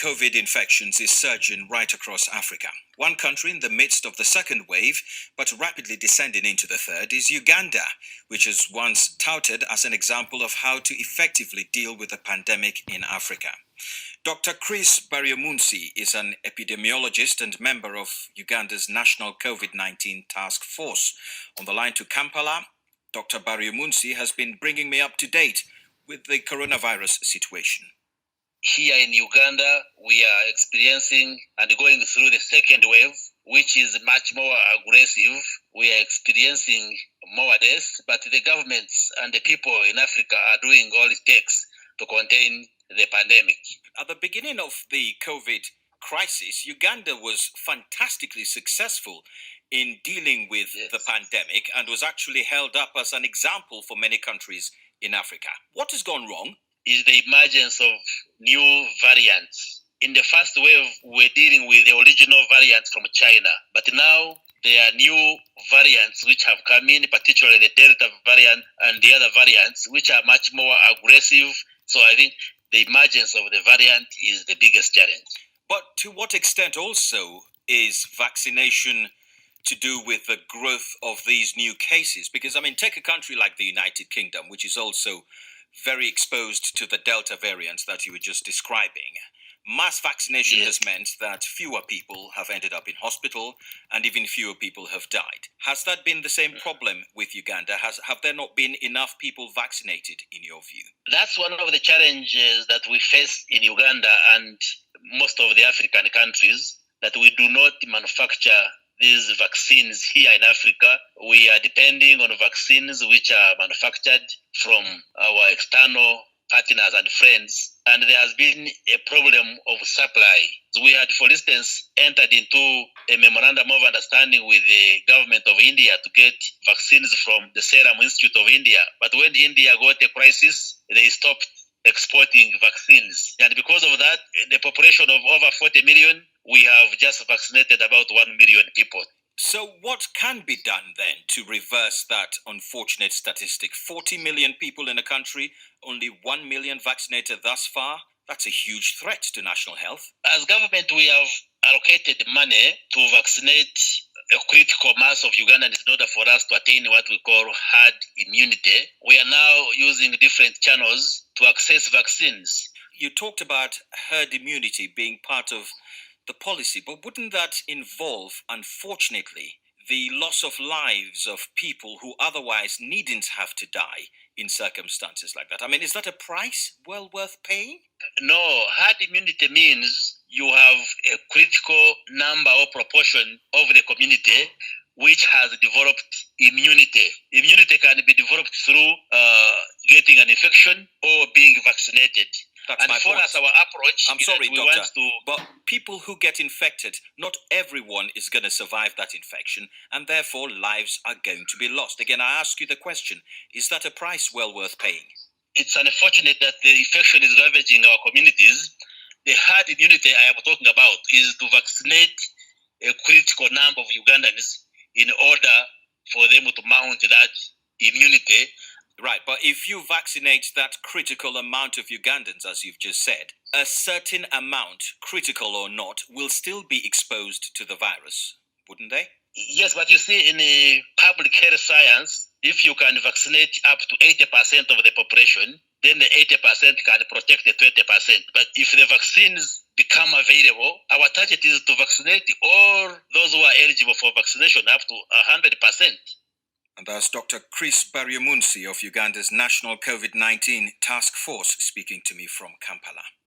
COVID infections is surging right across Africa. One country in the midst of the second wave, but rapidly descending into the third, is Uganda, which was once touted as an example of how to effectively deal with the pandemic in Africa. Dr. Chris Baryomunsi is an epidemiologist and member of Uganda's National COVID-19 Task Force. On the line to Kampala, Dr. Baryomunsi has been bringing me up to date with the coronavirus situation. Here in Uganda, we are experiencing and going through the second wave, which is much more aggressive. We are experiencing more deaths, but the governments and the people in Africa are doing all it takes to contain the pandemic. At the beginning of the COVID crisis, Uganda was fantastically successful in dealing with the pandemic and was actually held up as an example for many countries in Africa. What has gone wrong? Is the emergence of new variants. In the first wave, we're dealing with the original variants from China, but now there are new variants which have come in, particularly the Delta variant and the other variants, which are much more aggressive. So I think the emergence of the variant is the biggest challenge. But to what extent also is vaccination to do with the growth of these new cases? Because, take a country like the United Kingdom, which is also very exposed to the Delta variant that you were just describing. Mass vaccination has meant that fewer people have ended up in hospital and even fewer people have died. Has that been the same problem with Uganda? Have there not been enough people vaccinated, in your view? That's one of the challenges that we face in Uganda and most of the African countries, that we do not manufacture these vaccines here in Africa. We are depending on vaccines which are manufactured from our external partners and friends, and there has been a problem of supply. We had, for instance, entered into a memorandum of understanding with the government of India to get vaccines from the Serum Institute of India. But when India got a crisis, they stopped exporting vaccines. And because of that, the population of over 40 million, we have just vaccinated about 1 million people. So what can be done then to reverse that unfortunate statistic? 40 million people in a country, only 1 million vaccinated thus far? That's a huge threat to national health. As government, we have allocated money to vaccinate a critical mass of Ugandans in order for us to attain what we call herd immunity. We are now using different channels to access vaccines. You talked about herd immunity being part of the policy, but wouldn't that involve, unfortunately, the loss of lives of people who otherwise needn't have to die in circumstances like that? Is that a price well worth paying? No, herd immunity means you have a critical number or proportion of the community which has developed immunity. Immunity can be developed through getting an infection or being vaccinated. That's my for point. us, our approach I'm sorry, doctor, want to... but people who get infected, not everyone is going to survive that infection, and therefore lives are going to be lost. Again, I ask you the question, is that a price well worth paying? It's unfortunate that the infection is ravaging our communities. The herd immunity I am talking about is to vaccinate a critical number of Ugandans in order for them to mount that immunity. Right, but if you vaccinate that critical amount of Ugandans, as you've just said, a certain amount, critical or not, will still be exposed to the virus, wouldn't they? Yes, but you see, in the public health science, if you can vaccinate up to 80% of the population, then the 80% can protect the 20%. But if the vaccines become available, our target is to vaccinate all those who are eligible for vaccination up to 100%. And that's Dr. Chris Baryomunsi of Uganda's National COVID-19 Task Force speaking to me from Kampala.